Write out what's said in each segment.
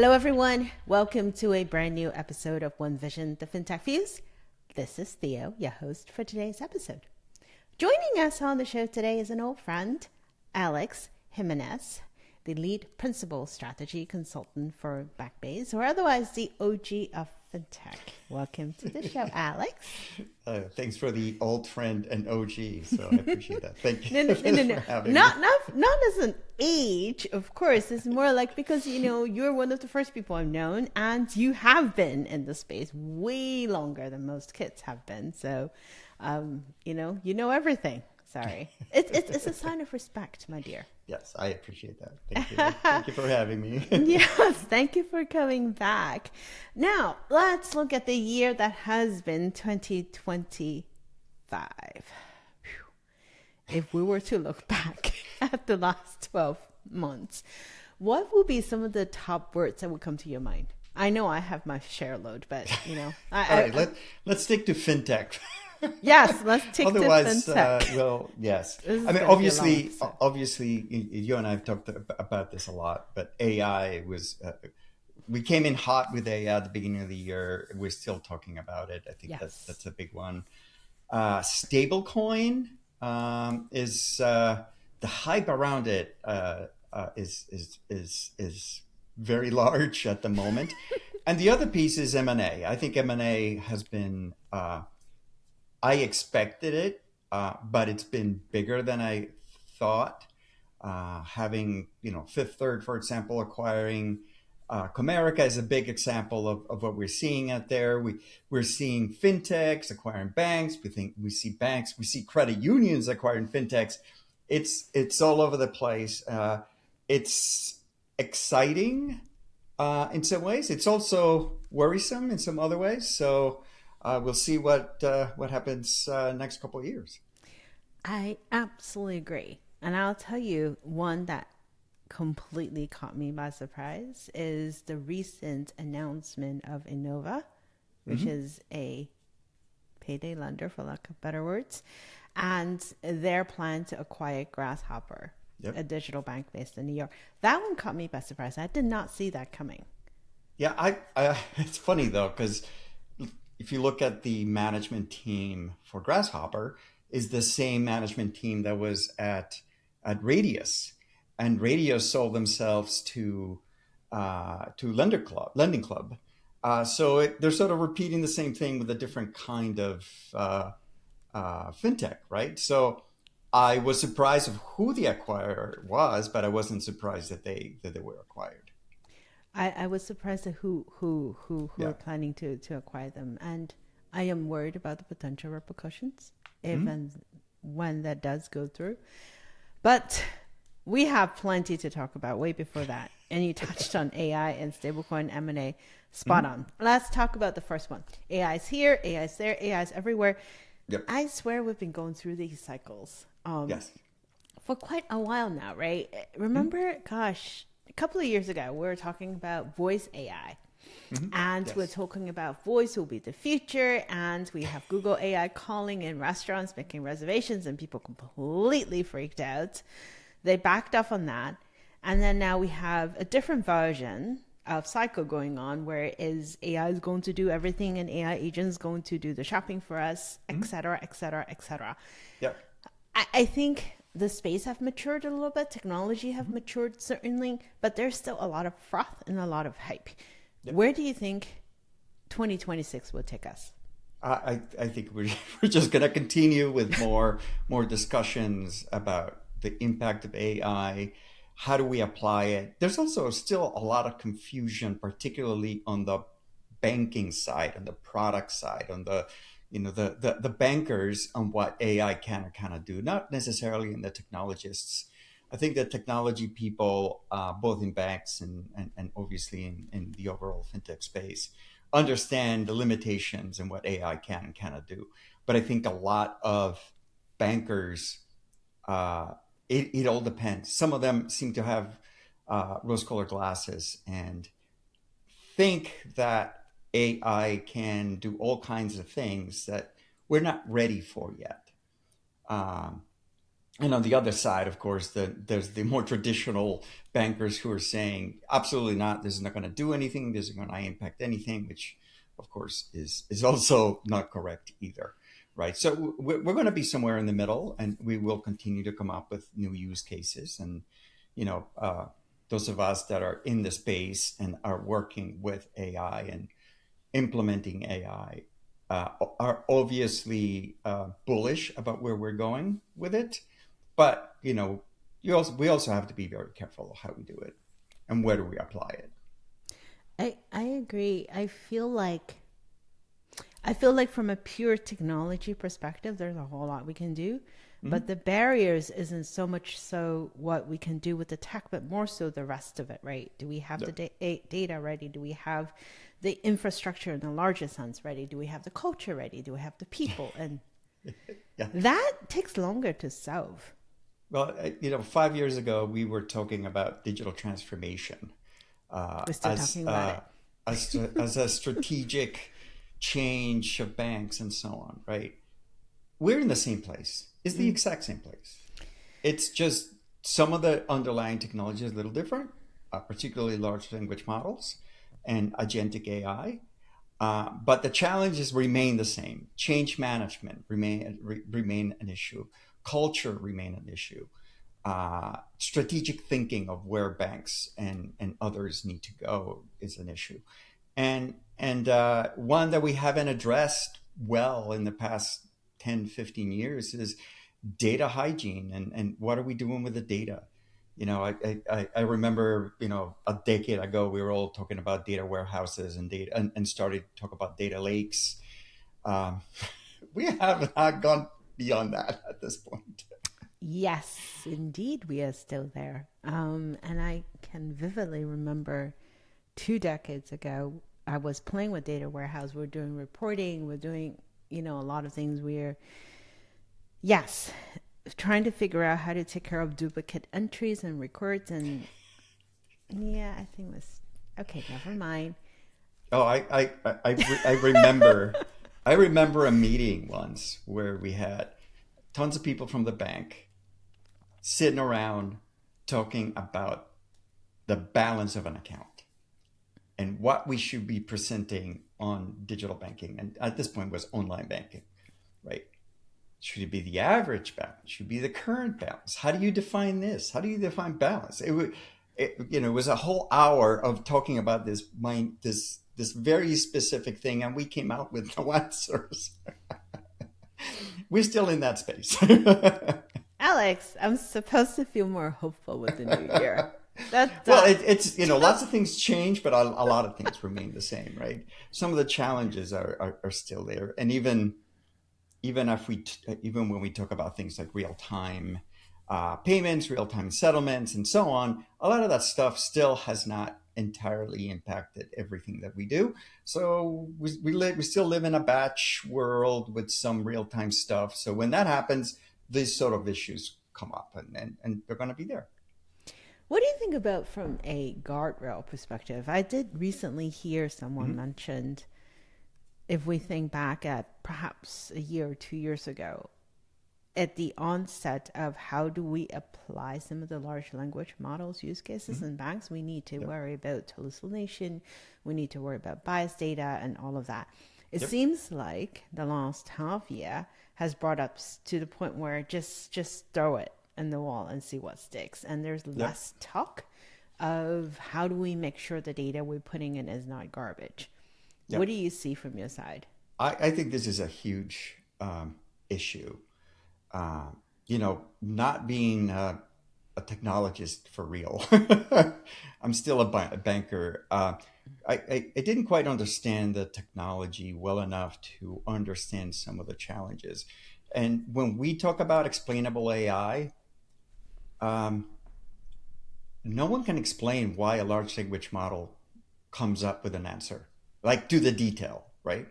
Hello, everyone. Welcome to a brand new episode of One Vision, the FinTech Fuse. This is Theo, your host for today's episode. Joining us on the show today is an old friend, Alex Jimenez, the lead principal strategy consultant for Backbase, or otherwise the OG of FinTech. Welcome to the show, Alex. Thanks for the old friend and OG, so I appreciate that. Thank you No. for having me. Not as an age, of course. It's more like because, you're one of the first people I've known, and you have been in the space way longer than most kids have been. So, you know everything. Sorry. It's a sign of respect, my dear. Yes, I appreciate that. Thank you. Thank you for having me. Yes, thank you for coming back. Now, let's look at the year that has been 2025. Whew. If we were to look back at the last 12 months, what would be some of the top words that would come to your mind? I know I have my share load, but, All right, let's stick to fintech. Yes, let's take Otherwise, the FinTech. well, yes. This is I mean, gonna be a long episode. obviously, you and I have talked about this a lot, but AI was, we came in hot with AI at the beginning of the year. We're still talking about it. I think Yes. that's a big one. Stablecoin is the hype around it is very large at the moment. And the other piece is M&A. I think M&A has been, I expected it, but it's been bigger than I thought. Having, Fifth Third, for example, acquiring Comerica is a big example of what we're seeing out there. We're seeing fintechs acquiring banks. We see banks, we see credit unions acquiring fintechs. It's all over the place. It's exciting in some ways. It's also worrisome in some other ways. So we'll see what happens next couple of years. I absolutely agree. And I'll tell you one that completely caught me by surprise is the recent announcement of Innova, which is a payday lender, for lack of better words, and their plan to acquire Grasshopper, Yep. a digital bank based in New York. That one caught me by surprise. I did not see that coming. Yeah, I it's funny though, because if you look at the management team for Grasshopper, is the same management team that was at Radius, and Radius sold themselves to Lending Club. So they're sort of repeating the same thing with a different kind of fintech, right? So I was surprised of who the acquirer was, but I wasn't surprised that they were acquired. I was surprised at who Yeah. are planning to acquire them, and I am worried about the potential repercussions if and when that does go through. But we have plenty to talk about way before that, and you touched on AI and stablecoin M&A. Spot on. Let's talk about the first one. AI is here, AI is there, AI is everywhere. Yep. I swear we've been going through these cycles Yes. for quite a while now, right? Remember, gosh, a couple of years ago, we were talking about voice AI. And Yes. we're talking about voice will be the future. And we have Google AI calling in restaurants, making reservations, and people completely freaked out. They backed off on that. And then now we have a different version of cycle going on where AI is going to do everything and AI agents going to do the shopping for us, et cetera, et cetera, et cetera. Yep. I think the space have matured a little bit. Technology have matured certainly, but there's still a lot of froth and a lot of hype. Yep. Where do you think 2026 will take us? I think we're just going to continue with more discussions about the impact of AI. How do we apply it? There's also still a lot of confusion, particularly on the banking side, on the product side, on the the bankers on what AI can or cannot do, not necessarily in the technologists. I think that technology people, both in banks and obviously in the overall fintech space, understand the limitations and what AI can and cannot do. But I think a lot of bankers, it all depends. Some of them seem to have rose-colored glasses and think that AI can do all kinds of things that we're not ready for yet. And on the other side, of course, there's the more traditional bankers who are saying, absolutely not, this is not going to do anything, this is going to impact anything, which, of course, is also not correct either, right? So we're going to be somewhere in the middle, and we will continue to come up with new use cases. And, you know, those of us that are in the space and are working with AI and implementing AI are obviously bullish about where we're going with it. But we also have to be very careful how we do it and where do we apply it. I agree. I feel like from a pure technology perspective, there's a whole lot we can do, but Mhm. the barriers isn't so much so what we can do with the tech, but more so the rest of it, right? Do we have Yeah. the data ready? Do we have the infrastructure in the largest sense ready? Do we have the culture ready? Do we have the people? And Yeah. that takes longer to solve. Well, 5 years ago, we were talking about digital transformation uh, We're still as talking about uh, it. as a strategic change of banks and so on, right? We're in the same place. It's the Mm. exact same place. It's just some of the underlying technology is a little different, particularly large language models and agentic AI. But the challenges remain the same. Change management remain an issue. Culture remain an issue. Strategic thinking of where banks and others need to go is an issue. And one that we haven't addressed well in the past 10, 15 years is data hygiene and what are we doing with the data? I remember, a decade ago, we were all talking about data warehouses and data and started to talk about data lakes. Um, we have not gone beyond that at this point. Yes, indeed, we are still there. And I can vividly remember 2 decades ago, I was playing with data warehouse. We're doing reporting. We're doing, a lot of things. Yes, trying to figure out how to take care of duplicate entries and records. And yeah, I think it was okay. Never mind. Oh, I remember a meeting once where we had tons of people from the bank sitting around talking about the balance of an account and what we should be presenting on digital banking. And at this point was online banking, right? Should it be the average balance? Should it be the current balance? How do you define this? How do you define balance? It was a whole hour of talking about this very specific thing, and we came out with no answers. We're still in that space. Alex, I'm supposed to feel more hopeful with the new year. That Well, that it's lots of things change, but a lot of things remain the same, right? Some of the challenges are still there, and even when we talk about things like real time payments, real time settlements, and so on, a lot of that stuff still has not entirely impacted everything that we do. So we still live in a batch world with some real time stuff. So when that happens, these sort of issues come up, and they're going to be there. What do you think about from a guardrail perspective? I did recently hear someone Mhm. mentioned if we think back at perhaps a year or 2 years ago, at the onset of how do we apply some of the large language models use cases Mhm. in banks, we need to Yep. worry about hallucination, we need to worry about bias data and all of that. It Yep. seems like the last half year has brought us to the point where just throw it in the wall and see what sticks. And there's Yep. less talk of how do we make sure the data we're putting in is not garbage. What do Yep. you see from your side? I think this is a huge issue. Not being a technologist for real. I'm still a banker. I didn't quite understand the technology well enough to understand some of the challenges. And when we talk about explainable AI, um, no one can explain why a large language model comes up with an answer, like to the detail, right?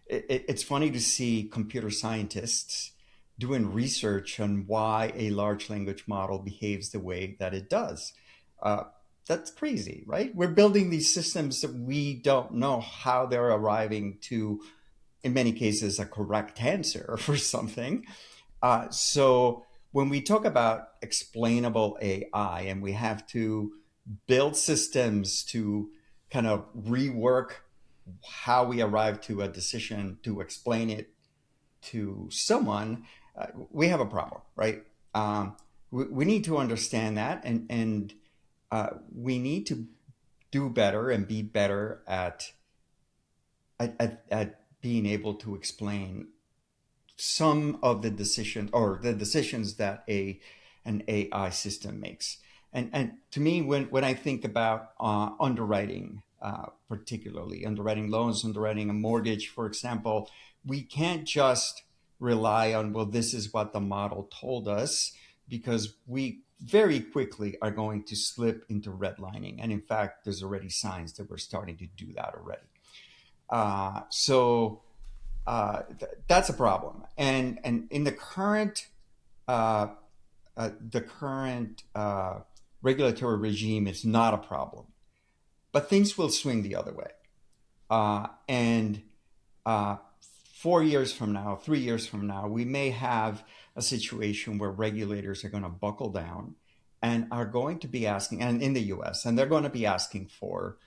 It's funny to see computer scientists doing research on why a large language model behaves the way that it does. Uh, that's crazy, right? We're building these systems that we don't know how they're arriving to, in many cases, a correct answer for something. So when we talk about explainable AI and we have to build systems to kind of rework how we arrive to a decision to explain it to someone, we have a problem, right? We need to understand that, and we need to do better and be better at being able to explain some of the decisions or the decisions that an AI system makes. And to me, when I think about underwriting, particularly underwriting loans, underwriting a mortgage, for example, we can't just rely on, well, this is what the model told us, because we very quickly are going to slip into redlining. And in fact, there's already signs that we're starting to do that already. That's a problem. And in uh, the current regulatory regime, it's not a problem. But things will swing the other way. And 4 years from now, 3 years from now, we may have a situation where regulators are going to buckle down and are going to be asking, and in the U.S., and they're going to be asking for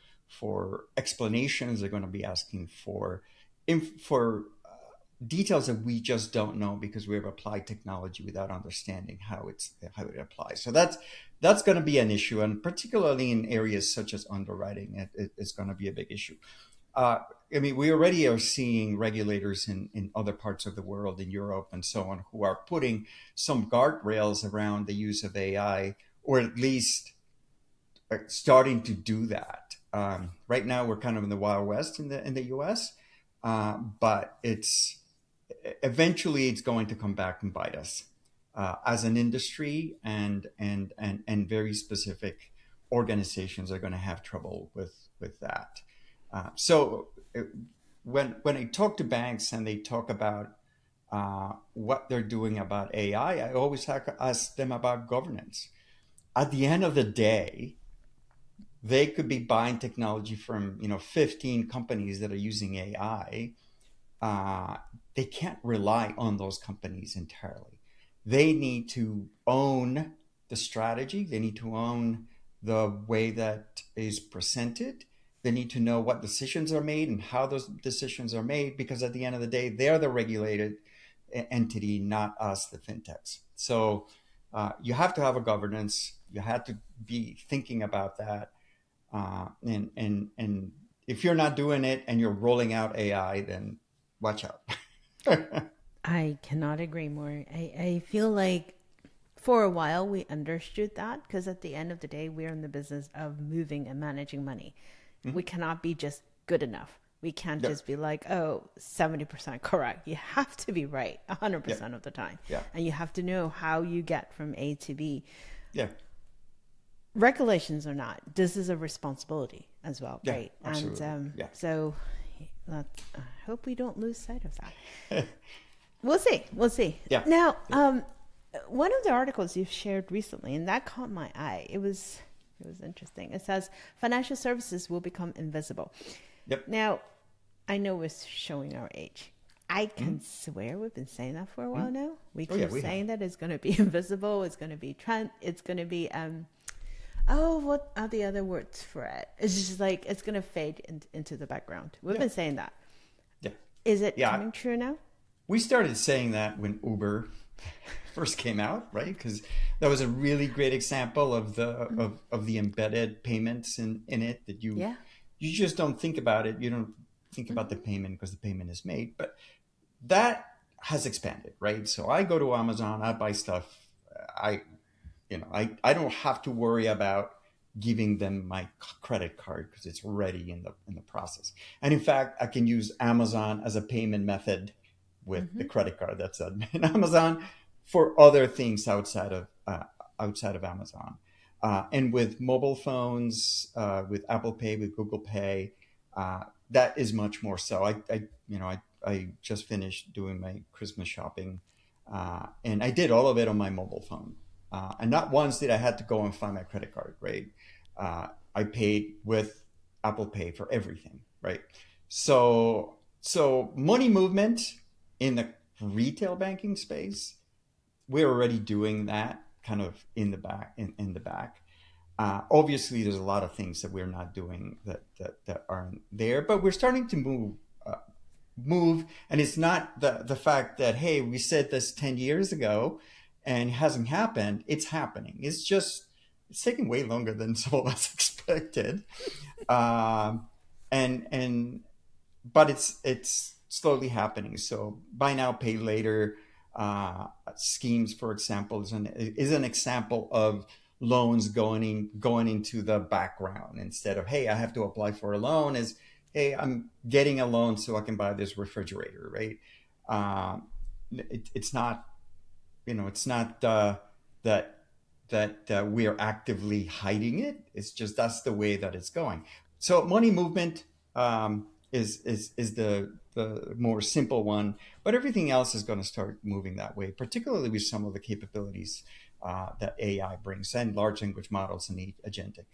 explanations. They're going to be asking for details that we just don't know because we have applied technology without understanding how it applies. So that's going to be an issue, and particularly in areas such as underwriting, it's going to be a big issue. I mean, we already are seeing regulators in other parts of the world, in Europe and so on, who are putting some guardrails around the use of AI, or at least starting to do that. Right now, we're kind of in the Wild West in the U.S., but it's eventually it's going to come back and bite us as an industry, and very specific organizations are going to have trouble with that. So when I talk to banks and they talk about what they're doing about AI, I always have to ask them about governance. At the end of the day, they could be buying technology from 15 companies that are using AI. uh, they can't rely on those companies entirely. They need to own the strategy. They need to own the way that is presented. They need to know what decisions are made and how those decisions are made, because at the end of the day, they're the regulated entity, not us, the fintechs. So you have to have a governance. You have to be thinking about that. And if you're not doing it and you're rolling out AI, then watch out. I cannot agree more. I feel like for a while we understood that, because at the end of the day, we're in the business of moving and managing money. We cannot be just good enough. We can't Yeah, just be like, oh, 70% correct. You have to be right yeah, 100% of the time. yeah, And you have to know how you get from A to B. yeah, Regulations or not, this is a responsibility as well, yeah, right? And absolutely. Yeah. so I hope we don't lose sight of that. We'll see. We'll see. Yeah. Now, Yeah. one of the articles you've shared recently, and that caught my eye. It was interesting. It says financial services will become invisible. Yep. Now, I know we're showing our age. I can swear we've been saying that for a while now. We Oh, yeah, keep we have. saying that it's going to be invisible. It's going to be it's going to be oh, what are the other words for it? It's just like it's going to fade into the background. We've Yeah. been saying that. Yeah. Is it Yeah. coming true now? We started saying that when Uber first came out, right? Because that was a really great example of the embedded payments in it, that Yeah. you just don't think about it. You don't think about the payment because the payment is made. But that has expanded, right? So I go to Amazon, I buy stuff. I I don't have to worry about giving them my credit card because it's already in the process. And in fact, I can use Amazon as a payment method with the credit card that's in Amazon for other things outside of Amazon. And with mobile phones, with Apple Pay, with Google Pay, that is much more so. I just finished doing my Christmas shopping, and I did all of it on my mobile phone. And not once did I had to go and find my credit card, right? I paid with Apple Pay for everything, right? So money movement in the retail banking space we're already doing that kind of in the back, in the back. Obviously, there's a lot of things that we're not doing that aren't there, but we're starting to move. And it's not the fact that, hey, we said this 10 years ago and it hasn't happened. It's happening. It's taking way longer than some of us expected. Um, and but it's slowly happening. So buy now, pay later schemes, for example, is an example of loans going into the background instead of, hey, I have to apply for a loan. Is, hey, I'm getting a loan so I can buy this refrigerator, right? It's not, it's not that we are actively hiding it. It's just that's the way that it's going. So money movement is the more simple one, but everything else is going to start moving that way, particularly with some of the capabilities that AI brings and large language models and agentic.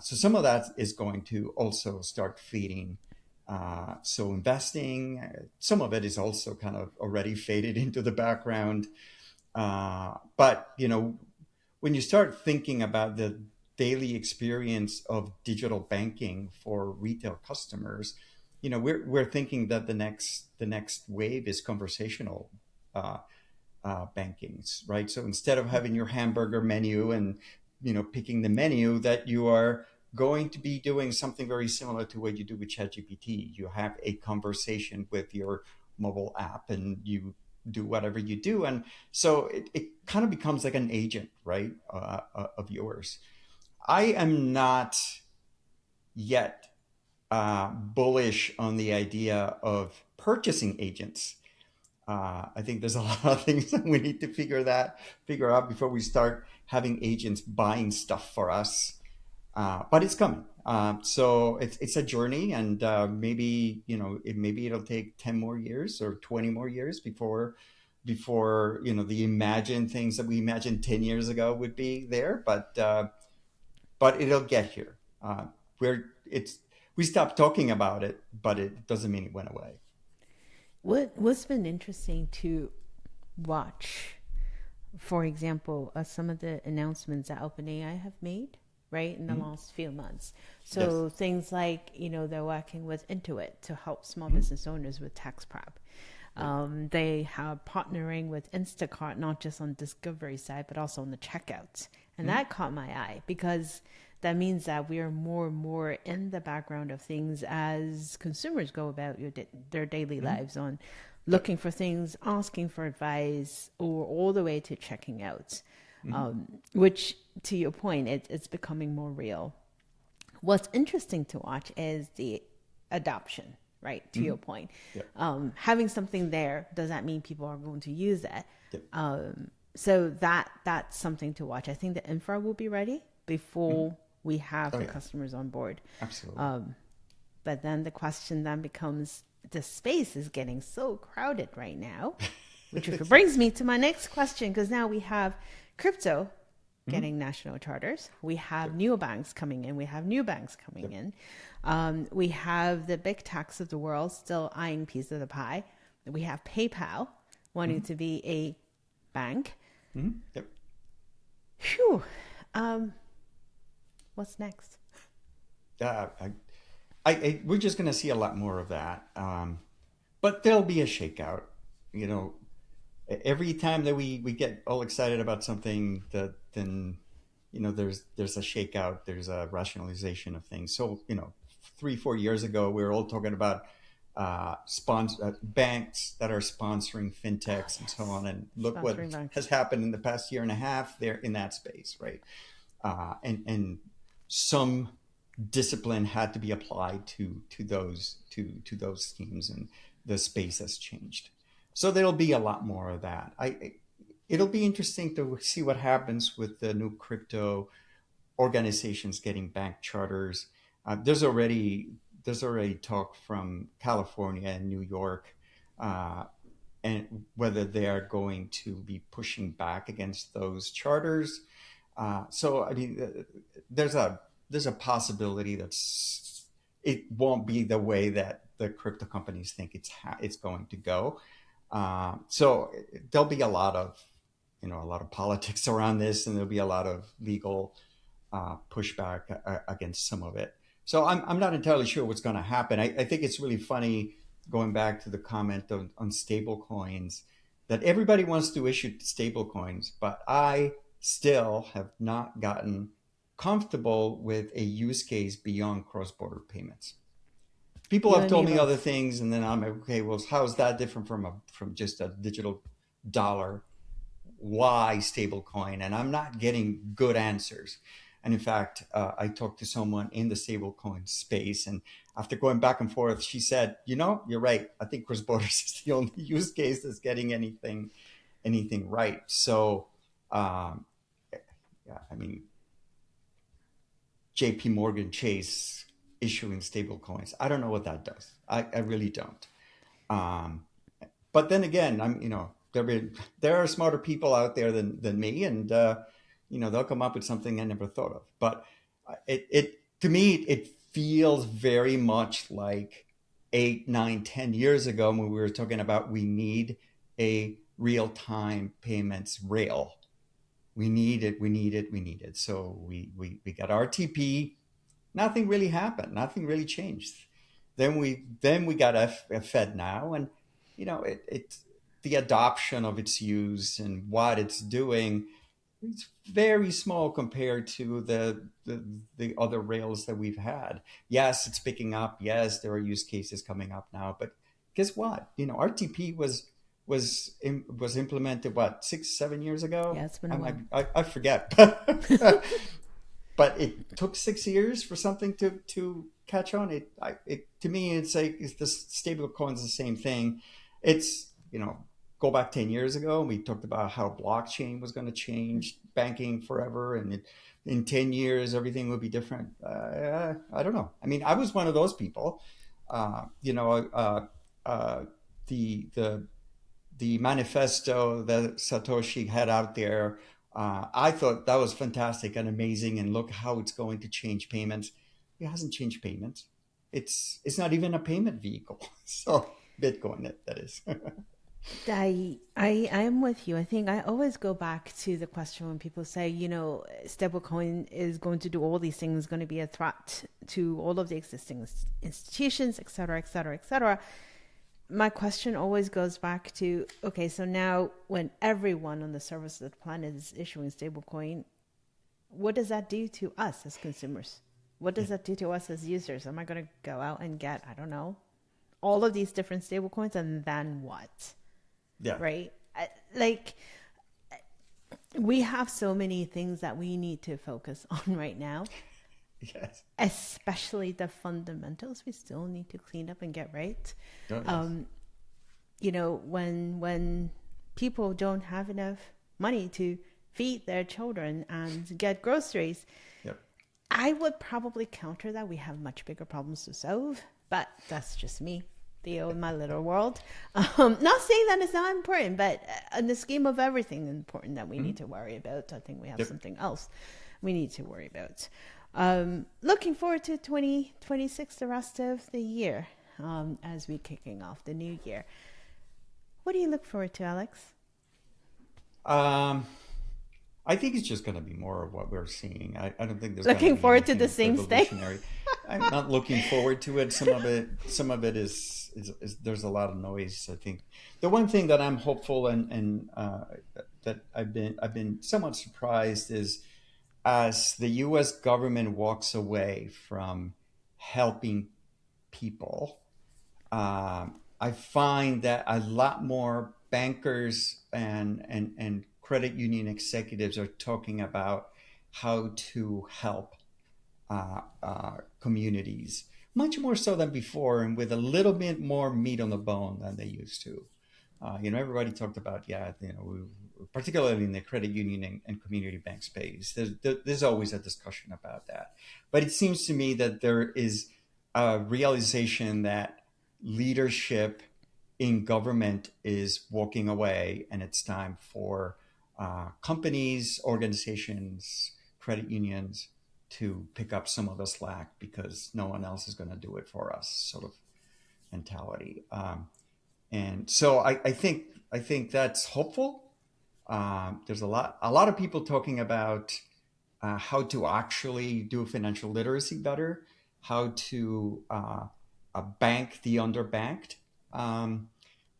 So some of that is going to also start feeding. So investing, some of it is also kind of already faded into the background. But when you start thinking about the daily experience of digital banking for retail customers, we're thinking that the next wave is conversational bankings, right? So instead of having your hamburger menu and picking the menu, that you are going to be doing something very similar to what you do with ChatGPT. You have a conversation with your mobile app, and you do whatever you do, and so it kind of becomes like an agent, right, of yours. I am not yet bullish on the idea of purchasing agents. I think there's a lot of things that we need to figure out before we start having agents buying stuff for us. But it's coming. So it's a journey, and maybe maybe it'll take 10 more years or 20 more years before the imagined things that we imagined 10 years ago would be there. But it'll get here. Where it's we stopped talking about it, but it doesn't mean it went away. What's been interesting to watch, for example, some of the announcements that OpenAI have made, right, in the Mhm. last few months. Yes. So things like, they're working with Intuit to help small Mhm. business owners with tax prep. Right. They have partnering with Instacart, not just on discovery side, but also on the checkouts. And Mhm. that caught my eye because that means that we are more and more in the background of things as consumers go about their daily Mhm. lives on Yep. looking for things, asking for advice, or all the way to checking out, Mhm. which, to your point, it's becoming more real. What's interesting to watch is the adoption, right? To your Mhm. point, Yep. having something there, does that mean people are going to use it? Yep. So that's something to watch. I think the infra will be ready Mhm. before we have Oh the yeah, customers on board. absolutely. But then the question then becomes, the space is getting so crowded right now, which brings me to my next question, because now we have crypto Mhm. getting national charters. We have Yep. neobanks coming in. We have new banks coming Yep. in. We have the big techs of the world still eyeing piece of the pie. We have PayPal wanting Mhm. to be a bank. Mhm. Yep. Phew. Um, what's next? Yeah, we're just going to see a lot more of that. But there'll be a shakeout. You know, every time that we get all excited about something, that then there's a shakeout. There's a rationalization of things. So 3-4 years ago, we were all talking about banks that are sponsoring Oh, fintechs and so yes. on. And look what Sponsoring banks. has happened in the past year and a half. There in that space, right? And some discipline had to be applied to those schemes, and the space has changed. So there'll be a lot more of that. It'll be interesting to see what happens with the new crypto organizations getting bank charters. There's already talk from California and New York, uh, and whether they are going to be pushing back against those charters. So I mean, there's a possibility that it won't be the way that the crypto companies think it's going to go. So there'll be a lot of a lot of politics around this, and there'll be a lot of legal pushback against some of it. So I'm not entirely sure what's going to happen. I think it's really funny, going back to the comment on stable coins, that everybody wants to issue stable coins, but I still have not gotten comfortable with a use case beyond cross-border payments. People You have and me told me other both. things, and then I'm like, okay, well, how is that different from just a digital dollar? Why stablecoin? And I'm not getting good answers. And in fact, I talked to someone in the stablecoin space, and after going back and forth, she said, you're right. I think cross borders is the only use case that's getting anything right. So, um, yeah, I mean, JP Morgan Chase issuing stablecoins. I don't know what that does. I really don't. Um, but then again, there are smarter people out there than me, and they'll come up with something I never thought of. But it to me, it feels very much like 8, 9, 10 years ago, when we were talking about we need a real time payments rail. We need it. We need it. We need it. So we got RTP. Nothing really happened. Nothing really changed. Then we got Fed now, and it the adoption of its use and what it's doing, it's very small compared to the other rails that we've had. Yes, it's picking up. Yes, there are use cases coming up now. But guess what? RTP was implemented, what, 6, 7 years ago? Yeah, it's been a while. I forget. But it took 6 years for something to catch on. It to me, it's like, it's the stable coins the same thing. It's, go back 10 years ago, and we talked about how blockchain was going to change banking forever, and in 10 years everything would be different. I don't know. I mean, I was one of those people. uh, you know uh, uh, the the manifesto that Satoshi had out there. I thought that was fantastic and amazing, and look how it's going to change payments. It hasn't changed payments. It's not even a payment vehicle. So Bitcoin, that is. I am with you. I think I always go back to the question when people say, stablecoin is going to do all these things, going to be a threat to all of the existing institutions, et cetera, et cetera, et cetera. My question always goes back to, okay, so now when everyone on the surface of the planet is issuing stablecoin, what does that do to us as consumers? What does that do to us as users? Am I going to go out and get, I don't know, all of these different stablecoins, and then what? Yeah. Right? Like, we have so many things that we need to focus on right now, Yes. especially the fundamentals we still need to clean up and get right. Oh, yes. When people don't have enough money to feed their children and get groceries, Yep. I would probably counter that we have much bigger problems to solve, but that's just me, Theo, in my little world. Not saying that it's not important, but in the scheme of everything important that we need to worry about, I think we have Yep. something else we need to worry about. Looking forward to 2026, the rest of the year, as we're kicking off the new year. What do you look forward to, Alex? Um, I think it's just going to be more of what we're seeing. I don't think there's going to Looking be forward to the anything same thing. revolutionary. I'm not looking forward to it. Some of it is there's a lot of noise. I think the one thing that I'm hopeful and that I've been somewhat surprised is, as the U.S. government walks away from helping people, I find that a lot more bankers and credit union executives are talking about how to help communities, much more so than before, and with a little bit more meat on the bone than they used to. Everybody talked about, yeah, particularly in the credit union and community bank space. There's always a discussion about that, but it seems to me that there is a realization that leadership in government is walking away, and it's time for companies, organizations, credit unions to pick up some of the slack, because no one else is going to do it for us, sort of mentality. And so I think that's hopeful. There's a lot of people talking about how to actually do financial literacy better, how to bank the underbanked,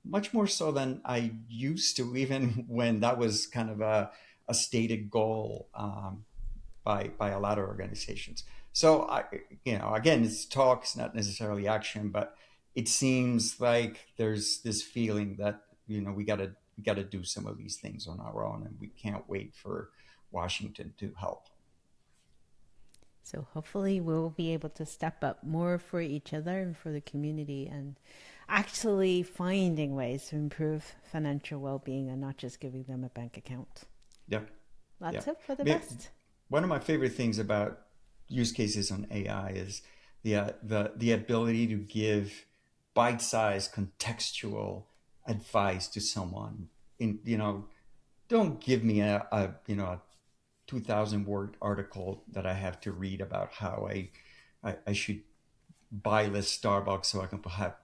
much more so than I used to, even when that was kind of a stated goal by a lot of organizations. So again, it's talk, it's not necessarily action, but it seems like there's this feeling that we got to do some of these things on our own, and we can't wait for Washington to help. So hopefully we'll be able to step up more for each other and for the community, and actually finding ways to improve financial well-being and not just giving them a bank account. Yeah, Let's yeah. hope for the best. One of my favorite things about use cases on AI is the ability to give bite-sized contextual advice to someone. Don't give me a 2,000 word article that I have to read about how I should buy less Starbucks so I can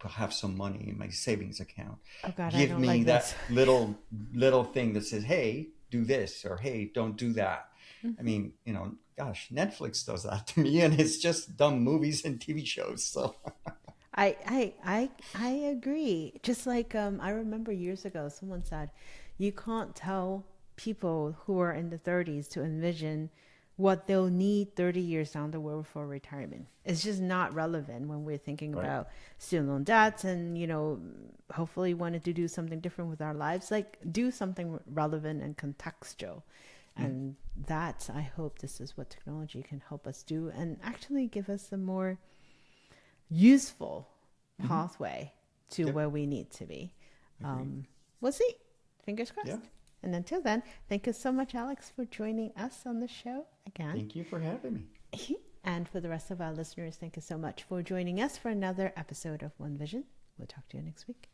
have some money in my savings account. Oh God, I Give don't me like that this. little thing that says, "Hey, do this," or "Hey, don't do that." I Mhm. mean, gosh, Netflix does that to me, and it's just dumb movies and TV shows. So, I agree. Just like I remember years ago, someone said, you can't tell people who are in the 30s to envision what they'll need 30 years down the road for retirement. It's just not relevant when we're thinking right. about student loan debts and, hopefully wanted to do something different with our lives. Like, do something relevant and contextual. Mhm. And that, I hope this is what technology can help us do and actually give us a more useful Mhm. pathway to Yep. where we need to be. Agree. We'll see. Fingers Yeah. crossed. And until then, thank you so much, Alex, for joining us on the show again. Thank you for having me. And for the rest of our listeners, thank you so much for joining us for another episode of One Vision. We'll talk to you next week.